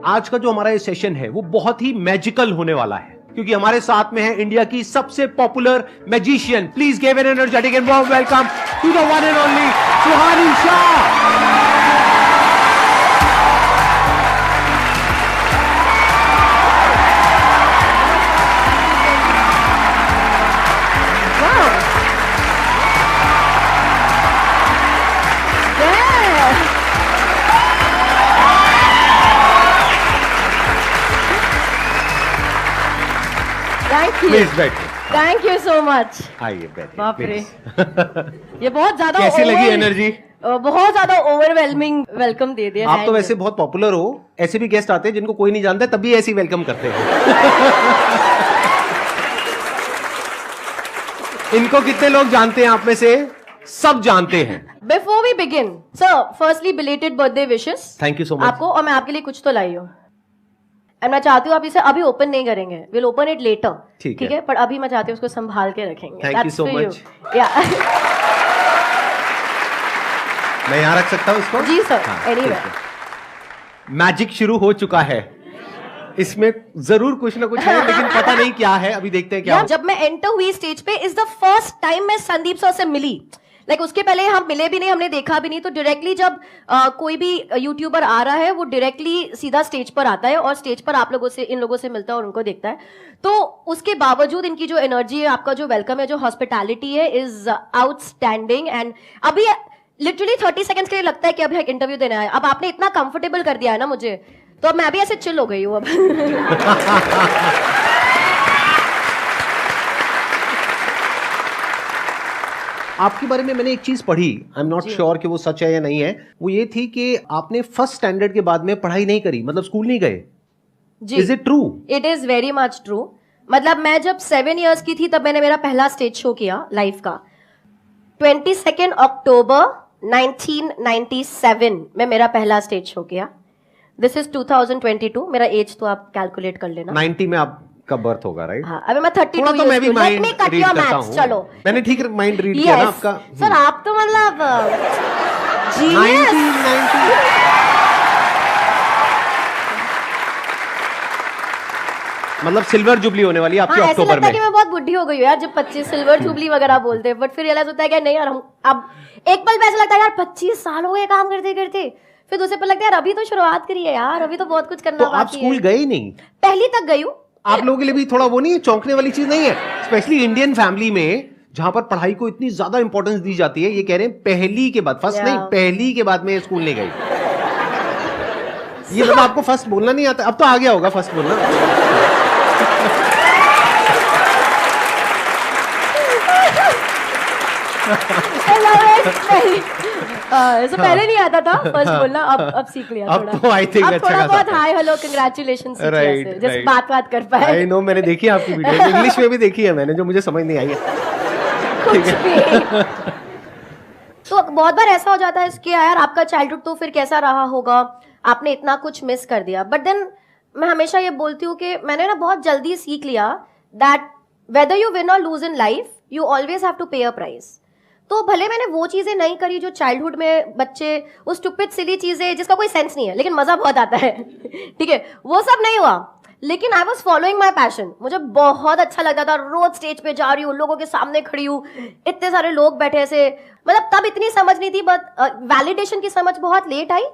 आज का जो हमारा ये सेशन है वो बहुत ही मैजिकल होने वाला है, क्योंकि हमारे साथ में है इंडिया की सबसे popular magician. Please give an energetic and warm welcome to the one and only Suhani Shah. Please बैठिए। Thank you so much. आइए बैठिए। बाप रे ये बहुत ज्यादा कैसी लगी एनर्जी? बहुत ज्यादा ओवरवेलमिंग वेलकम दे दिया। आप तो वैसे बहुत पॉपुलर हो, ऐसे भी गेस्ट आते हैं जिनको कोई नहीं जानता तभी ऐसे ही वेलकम करते हैं। इनको कितने लोग जानते हैं आप में से? सब जानते हैं। Before we begin sir, firstly belated birthday wishes. Thank you so much आपको, और मैं आपके लिए कुछ तो लाई हूँ। एंड मैं चाहती हूँ आप इसे अभी ओपन नहीं करेंगे, विल ओपन इट लेटर, ठीक है? पर अभी मैं चाहती हूँ उसको संभाल के रखेंगे। Thank you so much. मैं यहाँ रख सकता हूँ इसको? जी सर, एनीवेयर। मैजिक शुरू हो चुका है, इसमें जरूर कुछ ना कुछ है, लेकिन पता नहीं क्या है, अभी देखते हैं क्या। जब मैं एंटर हुई स्टेज पे, इज द फर्स्ट टाइम मैं संदीप सर से मिली। उसके पहले हम मिले भी नहीं, हमने देखा भी नहीं। तो डायरेक्टली जब कोई भी यूट्यूबर आ रहा है, वो डायरेक्टली सीधा स्टेज पर आता है और स्टेज पर आप लोगों से, इन लोगों से मिलता है और उनको देखता है। तो उसके बावजूद इनकी जो एनर्जी है, आपका जो वेलकम है, जो हॉस्पिटैलिटी है, इज आउटस्टैंडिंग। एंड अभी लिटरली 30 सेकंड्स के लिए लगता है कि अभी एक इंटरव्यू देना है। अब आपने इतना कंफर्टेबल कर दिया है ना मुझे, तो अब मैं भी ऐसे चिल हो गई हूँ अब। आपके बारे में मैंने एक चीज पढ़ी, आई एम नॉट श्योर कि वो सच है या नहीं है। वो ये थी कि आपने फर्स्ट स्टैंडर्ड के बाद में पढ़ाई नहीं करी, मतलब स्कूल नहीं गए। Is it true? It is very much true. मतलब मैं जब 7 इयर्स की थी तब मैंने मेरा पहला स्टेज शो किया लाइफ का। 22 अक्टूबर 1997 में मेरा पहला स्टेज शो किया। This is 2022। मेरा एज तो आप कैलकुलेट कर लेना। 90 में आप का बर्थ होगा, राइट? हाँ, अभी मैं 32 तो मैं भी माइंड रीड करता हूँ। चलो, मैंने ठीक माइंड रीड किया ना आपका। सर आप तो मतलब 1990 मतलब सिल्वर जुबली होने वाली आपकी अक्टूबर में। कि मैं बहुत बुढ़ी हो गई हूँ यार जब 25 सिल्वर जुबली वगैरह बोलते हैं, बट फिर रियलाइज होता है कि नहीं यार, हम अब एक पल पे ऐसा लगता है यार 25 साल हो गए काम करते करते, फिर दूसरे पल लगता है यार अभी तो शुरुआत करी है यार, अभी तो बहुत कुछ करना बाकी है। तो आप स्कूल गए ही नहीं? पहली तक गई हूँ। आप लोगों के लिए भी थोड़ा वो नहीं है, चौंकने वाली चीज नहीं है? स्पेशली इंडियन फैमिली में जहां पर पढ़ाई को इतनी ज्यादा इंपॉर्टेंस दी जाती है, ये कह रहे हैं पहली के बाद, फर्स्ट नहीं, पहली के बाद में स्कूल नहीं गई। ये मतलब आपको फर्स्ट बोलना नहीं आता? अब तो आ गया होगा फर्स्ट बोलना। ऐसा पहले नहीं आता था फर्स्ट बोलना, अब सीख लिया थोड़ा। अब तो आई थिंक अच्छा थोड़ा बहुत हाय हेलो कांग्रेचुलेशंस जैसे बात कर पाए। आई नो, मैंने देखी आपकी वीडियो, इंग्लिश में भी देखी है मैंने, जो मुझे समझ नहीं आई है। कुछ भी। तो बहुत बार ऐसा हो जाता है कि यार आपका चाइल्डहुड तो फिर कैसा रहा होगा, आपने इतना कुछ मिस कर दिया। बट देन मैं हमेशा ये बोलती हूँ कि मैंने ना बहुत जल्दी सीख लिया दैट वेदर यू विन और lose in life, you always have to pay a price. तो भले मैंने वो चीजें नहीं करी जो चाइल्डहुड में बच्चे, वो स्टूपिड सिली चीजें जिसका कोई सेंस नहीं है लेकिन मजा बहुत आता है, ठीक है, वो सब नहीं हुआ। लेकिन I was following my passion. मुझे बहुत अच्छा लगता था, रोज स्टेज पे जा रही हूँ, लोगों के सामने खड़ी हूँ, इतने सारे लोग बैठे से, मतलब तब इतनी समझ नहीं थी, बट वैलिडेशन की समझ बहुत लेट आई।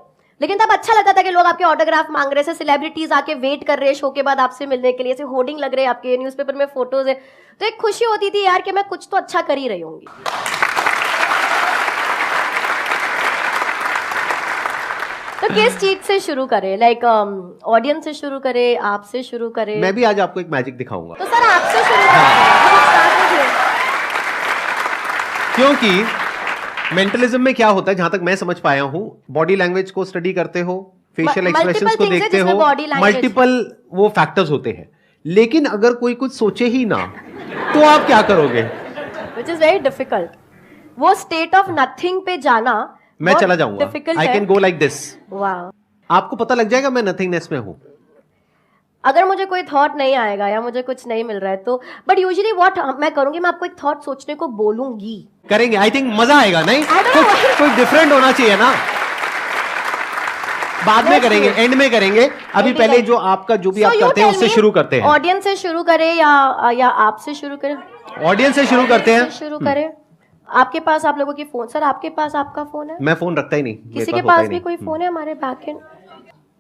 लेकिन तब अच्छा लगता था कि लोग आपके ऑटोग्राफ मांग रहे थे, सेलिब्रिटीज आके वेट कर रहे हैं शो के बाद आपसे मिलने के लिए, ऐसे होर्डिंग लग रहे हैं आपके, न्यूज़पेपर में फोटोज है, तो एक खुशी होती थी यार कि मैं कुछ तो अच्छा कर ही रही होंगी। तो किस चीज से शुरू करें? लाइक ऑडियंस से शुरू करें, आपसे शुरू करें? मैं भी आज आपको एक मैजिक दिखाऊंगा। तो सर आपसे शुरू करें। क्योंकि मेंटलिज्म में क्या होता है, जहां तक मैं समझ पाया हूं, बॉडी लैंग्वेज को स्टडी करते हो, फेशियल एक्सप्रेशंस को देखते हो, मल्टीपल वो फैक्टर्स होते हैं। लेकिन अगर कोई कुछ सोचे ही ना तो आप क्या करोगे? Which is very difficult. वो स्टेट ऑफ नथिंग पे जाना मैं चला जाऊंगा, I can go like this. वाह, आपको पता लग जाएगा मैं नथिंगनेस में हूं। अगर मुझे कोई थॉट नहीं आएगा या मुझे कुछ नहीं मिल रहा है तो, बट यूजुअली व्हाट मैं करूंगी, मैं आपको एक थॉट सोचने को बोलूंगी। करेंगे, आई थिंक मजा आएगा। नहीं कोई डिफरेंट होना चाहिए ना। बाद में करेंगे, एंड में करेंगे। अभी पहले जो आपका जो भी आप करते हैं उससे शुरू करते हैं। ऑडियंस से शुरू करें या आपसे शुरू करें? ऑडियंस से शुरू करते हैं। शुरू करें। आपके पास आप लोगों की फोन, सर आपके पास आपका फोन है? मैं फोन रखता ही नहीं। किसी के पास भी कोई फोन है हमारे बैक एंड?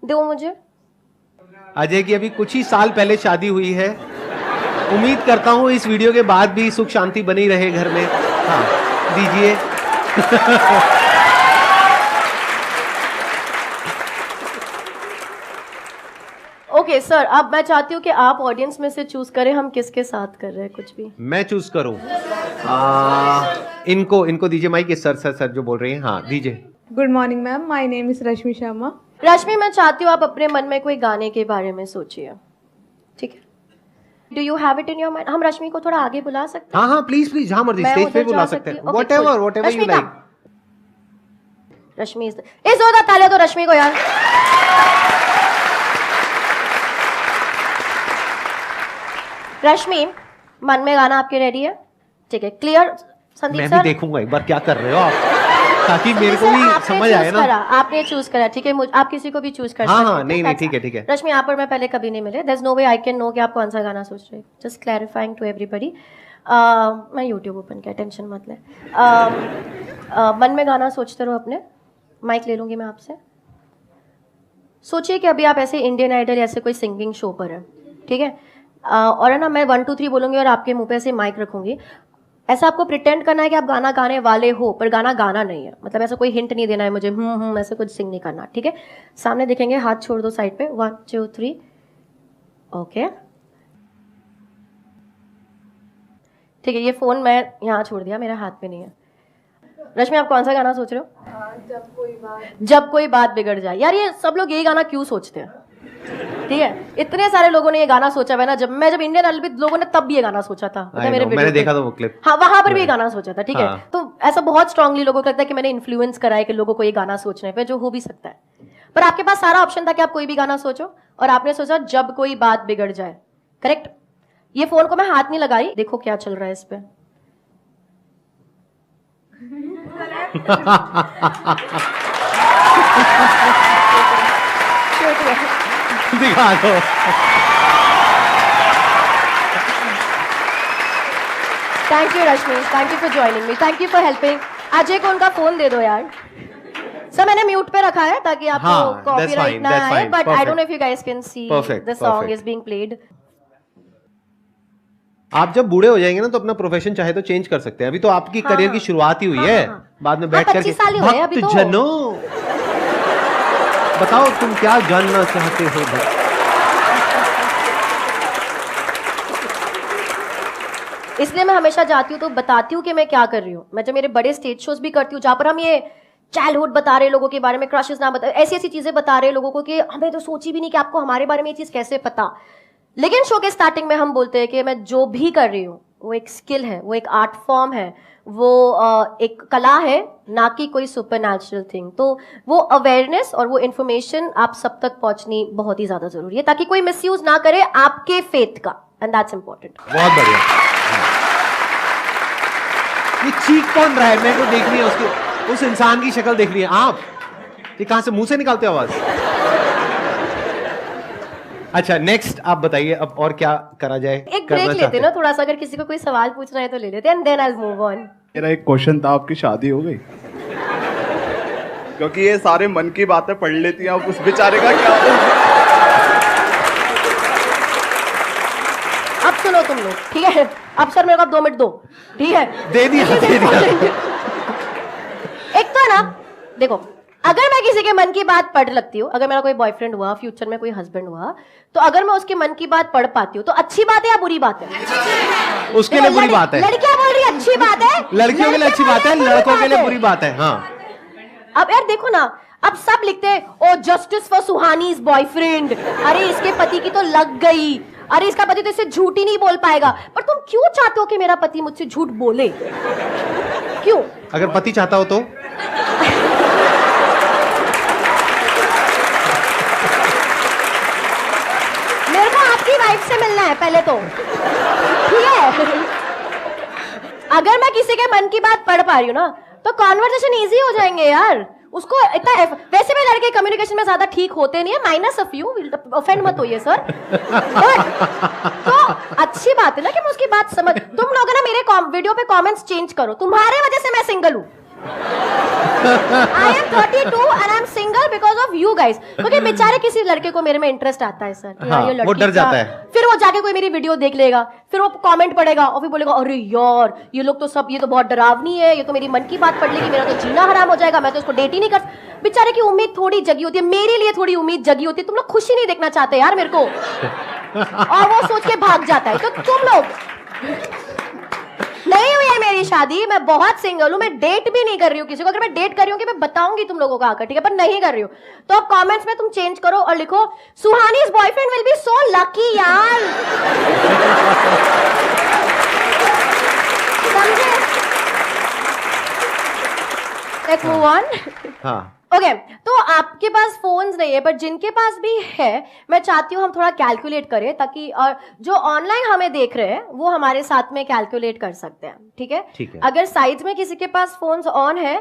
दो मुझे। अजय की अभी कुछ ही साल पहले शादी हुई है। उम्मीद करता हूँ इस वीडियो के बाद भी सुख शांति बनी रहे घर में। हाँ दीजिए। ओके सर, अब मैं चाहती हूँ कि आप ऑडियंस में से चूज करें हम किसके साथ कर रहे हैं कुछ भी। मैं चूज करूं? इनको दीजिए माइक। सर जो बोल रही हैं। हाँ दीजिए। Good morning ma'am, my name is Rashmi Sharma. Rashmi, मैं चाहती हूँ आप अपने मन में कोई गाने के बारे में सोचिए, ठीक है? Do you have it in your mind? हम रश्मि को थोड़ा आगे बुला सकते हैं? हाँ प्लीज जहाँ मर्जी स्टेज पे बुला सकते हैं। Whatever you like. रश्मि इस जोरदार तालियां दो रश्मि को यार। रश्मि, मन में गाना आपके रेडी है? ठीक है, क्लियर? संदीप मैं सर, भी देखूंगा एक बार क्या कर रहे हो आप, ताकि मेरे को भी समझ आए ना। आपने चूज करा, ठीक है? आप किसी को भी चूज कर सकते हैं। हाँ नहीं ठीक है। रश्मि, यहाँ पर मैं पहले कभी नहीं मिले। There is no way I can know कि आप कौन सा गाना सोच रहे हैं। Just clarifying to everybody. मैं यूट्यूब ओपन किया, टेंशन मत ले। मन में गाना सोचते रहो अपने। माइक ले लूंगी मैं आपसे। सोचिए कि अभी आप ऐसे इंडियन आइडल ऐसे कोई सिंगिंग शो पर है, ठीक है? और है ना, मैं 1 2 3 बोलूंगी और आपके मुंह पे ऐसे माइक रखूंगी। ऐसा आपको प्रिटेंड करना है कि आप गाना गाने वाले हो, पर गाना गाना नहीं है। मतलब ऐसा कोई हिंट नहीं देना है मुझे ऐसे कुछ सिंग नहीं करना, ठीक है? सामने देखेंगे, हाथ छोड़ दो साइड पे। 1 2 3। ओके ठीक है, ये फोन मैं यहाँ छोड़ दिया, मेरा हाथ में नहीं है। रश्मि, आप कौन सा गाना सोच रहे हो? जब कोई बात बिगड़ जाए। यार ये सब लोग यही गाना क्यों सोचते हैं? ठीक है, इतने सारे लोगों ने ये गाना सोचा है ना। जब इंडियन आइडल लोगों ने तब भी ये गाना सोचा था, मैंने देखा था वो क्लिप। हाँ, वहां पर भी ये गाना सोचा था, ठीक है? तो ऐसा बहुत स्ट्रांगली लोगों को लगता है कि मैंने इन्फ्लुएंस करा है कि लोगों को ये गाना सोचने पे, जो हो भी सकता है। पर आपके पास सारा ऑप्शन था कि आप कोई भी गाना सोचो, और आपने सोचा जब कोई बात बिगड़ जाए। करेक्ट? ये फोन को मैं हाथ नहीं लगाई, देखो क्या चल रहा है इस पे। दिखा दो। Thank you Rashmi, thank you for joining me, thank you for helping. Ajay को उनका फोन दे दो यार। सर, मैंने म्यूट पे रखा है ताकि आपको कॉपीराइट ना आए, but I don't know if you guys can see the song is being played. आप जब बूढ़े हो जाएंगे ना तो अपना प्रोफेशन चाहे तो चेंज कर सकते हैं। अभी तो आपकी करियर की शुरुआत ही हुई है। बाद में बैठ करके भक्त जनों बताओ तुम क्या जानना चाहते हो। इसलिए मैं हमेशा जाती हूँ तो बताती हूँ कि मैं क्या कर रही हूँ। मैं जब मेरे बड़े स्टेज शोज भी करती हूँ जहाँ पर हम ये चाइल्डहुड बता रहे लोगों के बारे में, क्रशेस ना बता, ऐसी ऐसी चीजें बता रहे लोगों को कि हमें तो सोची भी नहीं कि आपको हमारे बारे में ये चीज कैसे पता। लेकिन शो के स्टार्टिंग में हम बोलते हैं कि मैं जो भी कर रही हूँ वो एक स्किल है, वो एक आर्ट फॉर्म है, वो एक कला है, ना कि कोई सुपरनैचुरल थिंग। तो वो अवेयरनेस और वो इन्फॉर्मेशन आप सब तक पहुंचनी बहुत ही ज्यादा जरूरी है, ताकि कोई मिसयूज ना करे आपके फेथ का, एंड दैट्स इंपॉर्टेंट। बहुत बढ़िया। ये चीख कौन रहा है? मेरे को देखनी है उसकी, उस इंसान की शक्ल देखनी है। आप ये कहां से मुंह से निकालते हो आवाज? अच्छा, नेक्स्ट आप बताइए अब और क्या करा जाए। एक ब्रेक लेते ना थोड़ा सा, अगर किसी को कोई सवाल पूछना है तो ले लेते हैं, and then I will move on. मेरा एक क्वेश्चन था, आपकी शादी हो गई? क्योंकि ये सारे मन की बातें पढ़ लेती हैं, अब उस बेचारे का क्या हो? अब सुनो तुम लोग, ठीक है? अब सर मेरे को 2 मिनट दो, ठीक है? दे दिया। एक तो ना देखो, अगर मैं किसी के मन की बात पढ़ लगती हूँ, अगर मेरा कोई बॉयफ्रेंड हुआ, फ्यूचर में कोई हस्बैंड हुआ, तो अगर मैं उसके मन की बात पढ़ पाती हूँ तो अच्छी बात है या बुरी बात है? उसके लिए बुरी बात है। लड़कियां बोल रही है अच्छी बात है, लड़कियों के लिए अच्छी बात है, लड़कों के लिए बुरी बात है। हाँ, अब यार देखो ना, अब सब लिखते हैं ओ जस्टिस फॉर सुहानीज बॉयफ्रेंड, अरे इसके पति की तो लग गई, अरे इसका पति तो इससे झूठ ही नहीं बोल पाएगा। पर तुम क्यों चाहते हो कि मेरा पति मुझसे झूठ बोले? क्यों? अगर पति चाहता हो तो मेरे को आपकी वाइफ से मिलना है पहले तो, ठीक है? अगर मैं किसी के मन की बात पढ़ पा रही हूँ ना तो कॉन्वर्सेशन इजी हो जाएंगे यार। उसको इतना वैसे भी लड़के कम्युनिकेशन में ज्यादा ठीक होते नहीं है, माइनस ऑफ यू, ऑफेंड मत होइए सर। तो अच्छी बात है ना कि मैं उसकी बात समझ। तुम लोग ना मेरे वीडियो पे कमेंट्स चेंज करो, तुम्हारे वजह से मैं सिंगल हूँ। I am 32 and I am single because of you guys। क्योंकि बेचारे किसी लड़के को मेरे में इंटरेस्ट आता है सर, हाँ, ये लड़की वो डर जाता है। फिर वो जाके कोई मेरी वीडियो देख लेगा, फिर वो कमेंट पढ़ेगा और फिर बोलेगा अरे यार ये लोग तो सब, ये तो बहुत डरावनी है, ये तो मेरी मन की बात पढ़ लेगी, मेरा तो जीना हराम हो जाएगा, मैं तो इसको डेट ही नहीं कर। बेचारे की उम्मीद थोड़ी जगी होती है, मेरे लिए थोड़ी उम्मीद जगी होती है। तुम लोग खुशी नहीं देखना चाहते यार मेरे को, और वो सोच के भाग जाता है। तो तुम लोग, नहीं हुई है मेरी शादी, मैं बहुत सिंगल हूं, मैं डेट भी नहीं कर रही हूँ किसी को। अगर मैं डेट कर रही हूँ कि मैं बताऊंगी तुम लोगों को आकर, ठीक है, पर नहीं कर रही हूँ। तो अब कमेंट्स में तुम चेंज करो और लिखो Suhani's boyfriend will be so lucky यार। समझे? Let's move on. हाँ ओके, तो आपके पास फोन्स नहीं है, पर जिनके पास भी है, मैं चाहती हूँ हम थोड़ा कैलकुलेट करें, ताकि और जो ऑनलाइन हमें देख रहे हैं वो हमारे साथ में कैलकुलेट कर सकते हैं, ठीक है? ठीक है। अगर साइड में किसी के पास फोन्स ऑन है,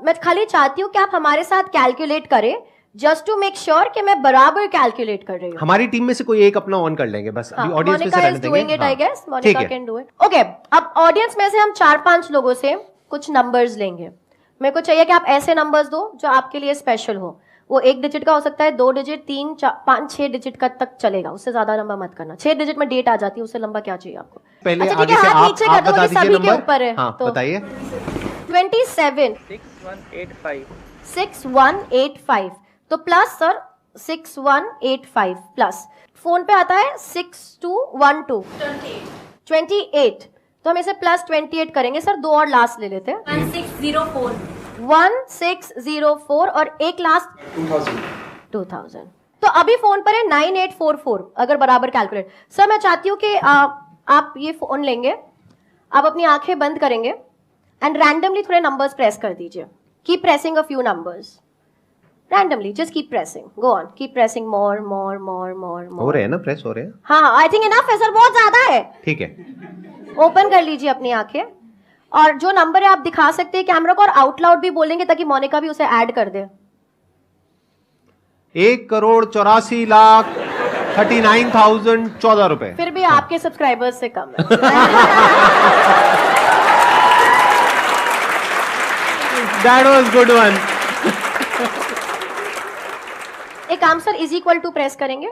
मैं खाली चाहती हूँ कि आप हमारे साथ कैलकुलेट करें, जस्ट टू मेक श्योर कि मैं बराबर कैलकुलेट कर रही हूँ। हमारी टीम में से कोई एक अपना ऑन कर लेंगे बस। अभी ऑडियंस में से रहने देंगे। I guess Monica can do it. Okay, अब ऑडियंस में से हम 4-5 लोगों से कुछ नंबर्स लेंगे। मेरे को चाहिए कि आप ऐसे नंबर्स दो जो आपके लिए स्पेशल हो। वो 1 डिजिट का हो सकता है, 2 डिजिट, 3, 4, 5, 6 डिजिट का तक चलेगा, उससे ज्यादा लंबा मत करना। 6 डिजिट में डेट आ जाती है, उससे लंबा क्या चाहिए आपको? पहले अच्छा, आगे से हाथ नीचे कर दो, बता सभी दीजिए के नंबर। ऊपर है। हाँ, तो बताइए। 27 6185 तो प्लस सर 6185 प्लस फोन पे आता है 6212 28 तो हम इसे प्लस 28 करेंगे सर। 2 और लास्ट ले लेते हैं, 1604 और एक लास्ट 2000। तो अभी फोन पर है 9844 अगर बराबर कैलकुलेट। सर मैं चाहती हूँ कि आप ये फोन लेंगे, आप अपनी आंखें बंद करेंगे एंड रैंडमली थोड़े नंबर्स प्रेस कर दीजिए। Keep pressing a few numbers randomly, just keep pressing, go on, keep pressing more more more more more. हो रहे हैं ना, प्रेस हो रहे हैं। हाँ, आई थिंक इनफ है सर, बहुत ज्यादा है। ठीक है, ओपन कर लीजिए अपनी आंखें और जो नंबर है आप दिखा सकते हैं कैमरा को, और आउट लाउड भी बोलेंगे ताकि मोनिका भी उसे ऐड कर दे। 1,84,39,014 रुपए। फिर भी आपके सब्सक्राइबर्स से कम है। That was good one. एक काम sir, is equal to press करेंगे,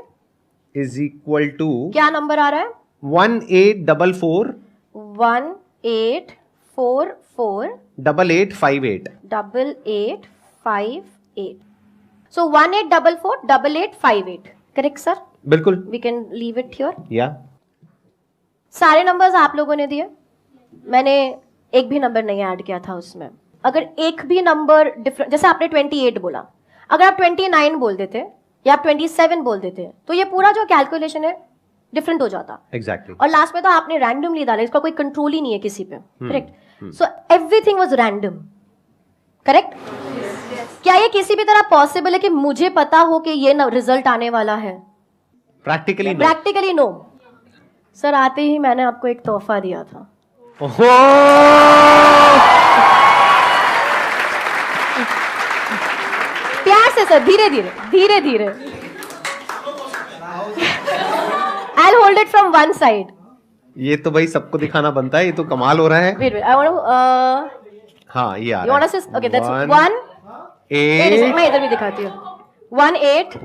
Is equal to क्या नंबर आ रहा है? 1844 1844 8858 8858 सो 1844 8858 करेक्ट सर? बिल्कुल, we can leave it here. या सारे नंबर्स आप लोगों ने दिए, मैंने एक भी नंबर नहीं ऐड किया था उसमें। अगर एक भी नंबर डिफरेंट, जैसे आपने 28 बोला, अगर आप 29 बोल देते या आप 27 बोल देते तो ये पूरा जो कैलकुलेशन है डिफरेंट हो जाता। एग्जैक्टली। और लास्ट में तो आपने रैंडमली डाला, इसका कोई कंट्रोल ही नहीं है किसी पे, correct? So everything was random, correct? क्या ये किसी भी तरह पॉसिबल है कि मुझे पता हो कि ये रिजल्ट आने वाला है? Practically no sir. आते ही मैंने आपको एक तोहफा दिया था। प्यार से सर, धीरे धीरे धीरे धीरे। I'll hold it from one side. ये तो भाई सबको दिखाना बनता है, ये तो कमाल हो रहा है। Wait, I want to. हाँ, ये आ You want us to? Okay, that's 1 8. मैं इधर भी दिखाती हूँ। 1 8.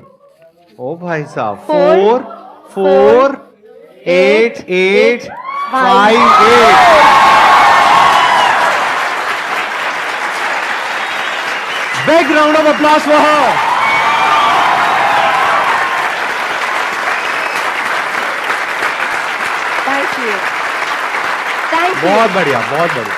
ओ भाई साहब, 4 4 8 8 5 8। Big round of applause for her. Thank you. Thank you. बहुत बढ़िया, बहुत बढ़िया।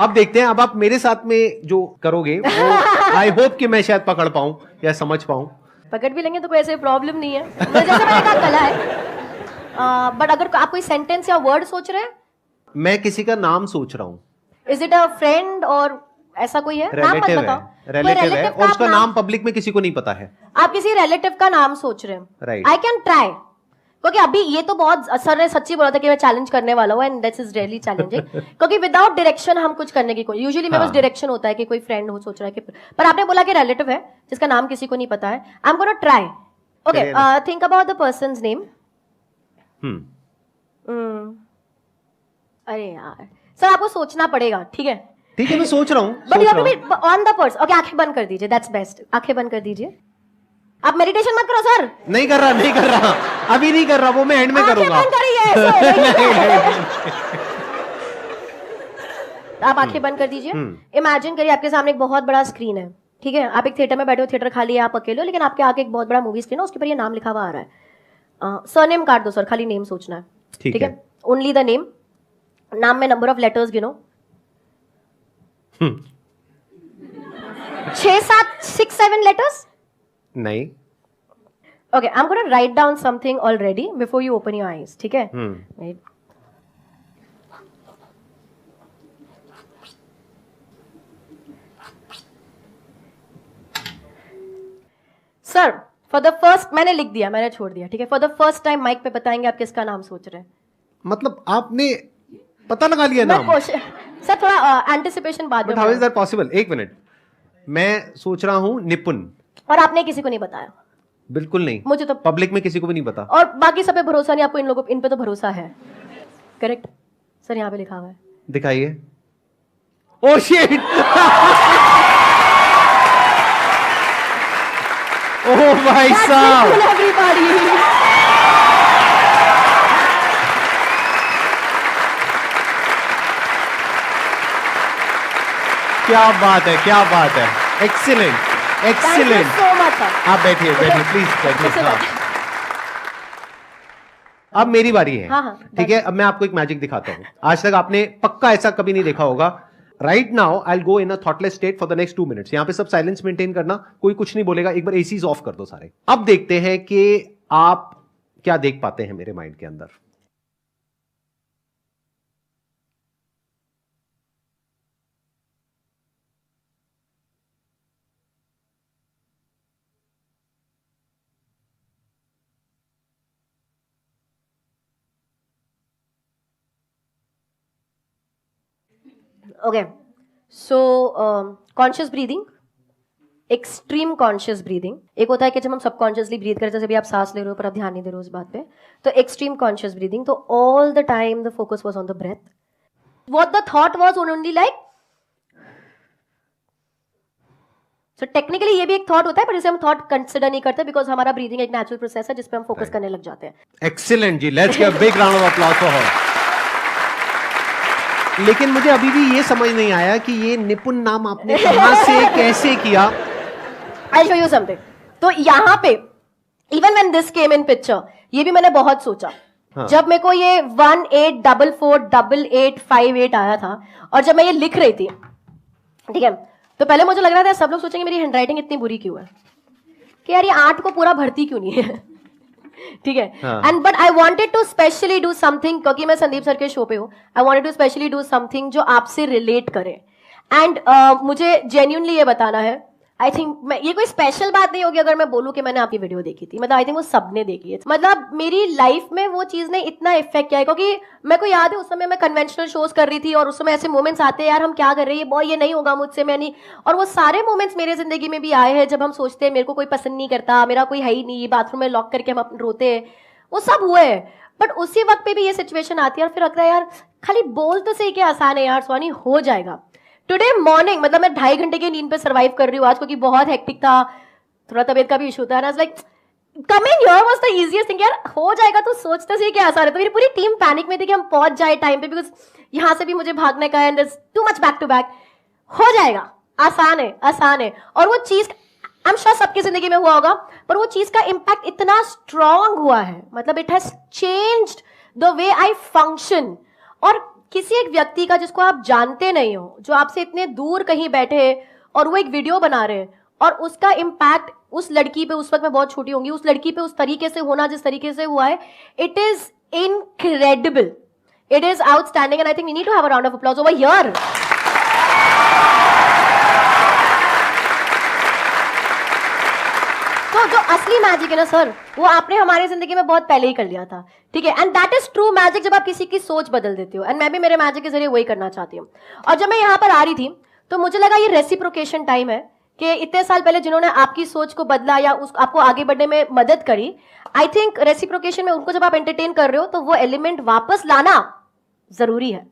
अब देखते हैं, अब आप मेरे साथ में जो करोगे वो आई होप कि मैं शायद पकड़ पाऊं या समझ पाऊं। पकड़ भी लेंगे तो कोई ऐसे प्रॉब्लम नहीं है, जैसे मैंने कहा कला है। बट अगर आप कोई सेंटेंस या वर्ड सोच रहे हैं, मैं किसी का नाम सोच रहा हूं। इज इट अ फ्रेंड और ऐसा कोई है? नाम मत बताओ। रिलेटिव है और उसका नाम पब्लिक में किसी को नहीं पता है। आप किसी रिलेटिव का नाम सोच रहे हैं, राइट? I can try. क्योंकि अभी ये तो बहुत सर ने सच्ची बोला था कि मैं चैलेंज करने वाला हूँ and that is really challenging क्योंकि विदाउट डायरेक्शन हम कुछ करने की कोई यूजुअली मेरे पास डायरेक्शन होता है कि कोई फ्रेंड हो सोच रहा है कि पर आपने बोला कि रिलेटिव है जिसका नाम किसी को नहीं पता है I am gonna try okay think about the persons name अरे यार सर आपको सोचना पड़ेगा ठीक है मैं सोच रहा हूँ but you have to be on the person okay आंखें बंद कर दीजिए दैट्स बेस्ट आंखें बंद कर दीजिए आप मेडिटेशन मत करो सर नहीं कर रहा अभी नहीं कर रहा वो मैं एंड में करूंगा आप आंखें बंद कर दीजिए इमेजिन करिए आपके सामने एक बहुत बड़ा स्क्रीन है ठीक है आप एक थिएटर में बैठे हो थिएटर खाली है आप अकेले हो लेकिन आपके आगे एक बहुत बड़ा मूवी स्क्रीन है उसके ऊपर ये नाम लिखा हुआ आ रहा है सरनेम काट दो सर खाली नेम सोचना है ठीक है ओनली द नेम नाम में नंबर ऑफ लेटर्स गिनो 6-7 लेटर्स नहीं okay I'm going to write down something already before you open your eyes ठीक है Wait. Sir for the first मैंने लिख दिया मैंने छोड़ दिया ठीक है for the first time mic पे बताएंगे आप किसका नाम सोच रहे हैं मतलब आपने पता लगा लिया नाम सर थोड़ा एंटिसिपेशन बाद में हाउ इज दैट पॉसिबल एक मिनट मैं सोच रहा हूं निपुण और आपने किसी को नहीं बताया बिल्कुल नहीं मुझे तो पब्लिक में किसी को भी नहीं पता और बाकी सब पे भरोसा नहीं आपको इन लोगों इन पे तो भरोसा है करेक्ट सर यहाँ पे लिखा हुआ है दिखाइए ओह शिट ओह भाई साहब एवरीबॉडी क्या बात है एक्सीलेंट so much, आप बैठिए प्लीज बैठिए अब मेरी बारी है हाँ, ठीक है अब मैं आपको एक मैजिक दिखाता हूं आज तक आपने पक्का ऐसा कभी नहीं देखा होगा right now I go in a thoughtless state for the next 2 minutes यहां पे सब साइलेंस मेंटेन करना कोई कुछ नहीं बोलेगा एक बार एसीज ऑफ कर दो सारे अब देखते हैं कि आप क्या देख पाते हैं मेरे माइंड के अंदर Okay, so conscious breathing, extreme conscious breathing. एक होता है कि जब हम सबकॉन्शियसली ब्रीथ करते हैं जैसे भी आप सांस ले रहे हो पर आप ध्यान नहीं दे रहे हो उस बात पे तो एक्सट्रीम कॉन्शियस ब्रीदिंग तो all the time the focus was on the breath what the thought was only like so technically ये भी एक थॉट होता है पर इसे हम थॉट कंसिडर नहीं करते बिकॉज हमारा ब्रीदिंग एक नेचुरल प्रोसेस है जिस पे हम फोकस करने लग जाते हैं एक्सीलेंट जी let's give a big round of applause for her लेकिन मुझे अभी भी ये समझ नहीं आया कि ये निपुण नाम आपने कहां से कैसे किया I'll show you something. तो यहाँ पे even when this came in picture ये भी मैंने बहुत सोचा हाँ. जब मेरे को ये 18448858 आया था और जब मैं ये लिख रही थी ठीक है तो पहले मुझे लग रहा था सब लोग सोचेंगे मेरी हैंडराइटिंग इतनी बुरी क्यों है कि यार ये 8 को पूरा भरती क्यों नहीं है ठीक है and but I wanted to specially do something क्योंकि मैं संदीप सर के शो पे हूँ I wanted to specially do something जो आपसे रिलेट करे एंड मुझे जेन्युइनली ये बताना है आई थिंक मैं ये कोई स्पेशल बात नहीं होगी अगर मैं बोलूं कि मैंने आपकी वीडियो देखी थी मतलब आई थिंक वो सबने देखी है मतलब मेरी लाइफ में वो चीज ने इतना इफेक्ट किया है क्योंकि मेरे को याद है उस समय मैं कन्वेंशनल शोज कर रही थी और उस समय ऐसे मोमेंट्स आते हैं यार हम क्या कर रहे हैं बॉय ये नहीं होगा मुझसे मैं नहीं और वो सारे मोमेंट्स मेरे जिंदगी में भी आए हैं जब हम सोचते हैं मेरे को कोई पसंद नहीं करता मेरा कोई है ही नहीं बाथरूम में लॉक करके हम रोते हैं वो सब हुए हैं बट उसी वक्त पे भी ये सिचुएशन आती है और फिर लगता है यार खाली बोल तो सही क्या आसान है यार स्वानी हो जाएगा टुडे मॉर्निंग मतलब मैं 2.5 घंटे की नींद पे सर्वाइव कर रही हूँ आज क्योंकि बहुत हेक्टिक था थोड़ा तबीयत का भी इशू था like coming here was the easiest thing यार हो जाएगा तो सोचते सही क्या आसान है तो मेरी पूरी टीम पैनिक में थी कि हम पहुंच जाए टाइम पे बिकॉज यहाँ से भी मुझे भागने का है and too much back to back हो जाएगा आसान है और वो चीज आई एम श्योर सबकी जिंदगी में हुआ होगा पर वो चीज का इम्पैक्ट इतना स्ट्रांग हुआ है मतलब it has changed the way I function और किसी एक व्यक्ति का जिसको आप जानते नहीं हो जो आपसे इतने दूर कहीं बैठे और वो एक वीडियो बना रहे हैं और उसका इम्पैक्ट उस लड़की पे उस वक्त मैं बहुत छोटी होंगी उस लड़की पे उस तरीके से होना जिस तरीके से हुआ है it is incredible it is outstanding and I think we need to have a round of applause over here तो जो असली मैजिक है ना सर, वो आपने हमारी जिंदगी में बहुत पहले ही कर लिया था, ठीक है। And that is true magic, जब आप किसी की सोच बदल देते हो। एंड मैं भी मेरे मैजिक के जरिए वही करना चाहती हूँ। और जब मैं यहाँ पर आ रही थी तो मुझे लगा ये रेसिप्रोकेशन टाइम है कि इतने साल पहले जिन्होंने आपकी सोच को बदला या आपको आगे बढ़ने में मदद करी, आई थिंक रेसिप्रोकेशन में उनको जब आप एंटरटेन कर रहे हो तो वो एलिमेंट वापस लाना जरूरी है।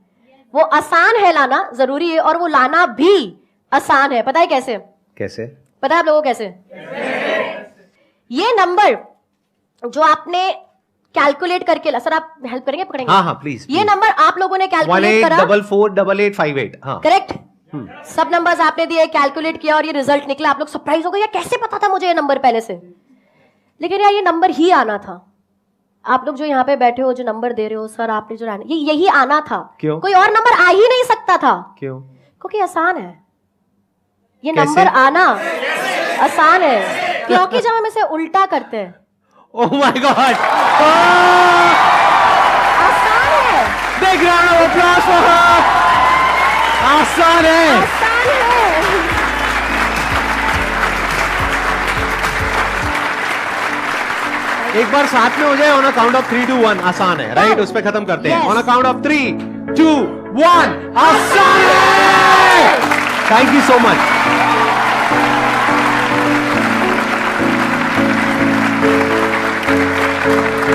वो आसान है लाना, जरूरी है, और वो लाना भी आसान है। पता है कैसे? कैसे पता है आप लोगों को कैसे? ये नंबर जो आपने कैलकुलेट करके, सर आप हेल्प करेंगे, पकड़ेंगे? हाँ हाँ प्लीज। ये नंबर आप लोगों ने कैलकुलेट करा, 18448858। हाँ करेक्ट। सब नंबर्स आपने दिए, कैलकुलेट किया और ये रिजल्ट निकला। आप लोग सरप्राइज हो गए, यार कैसे पता था मुझे ये नंबर पहले से? लेकिन यार ये नंबर ही आना था। आप लोग जो यहाँ पे बैठे हो, जो नंबर दे रहे हो, सर आपने जो ये यही आना था। क्यों? कोई और नंबर आ ही नहीं सकता था। क्यों? क्योंकि आसान है ये कैसे? नंबर आना आसान है, क्योंकि जब हम इसे उल्टा करते हैं, ओह माय गॉड, आसान है। Big round of applause for हर। आसान है, आसान है। एक बार साथ में हो जाए, ऑन अ काउंट ऑफ 3 2 1 आसान है, राइट? उस पे खत्म करते हैं। Yes. On a count of 3 2 1 आसान है। Thank you so much.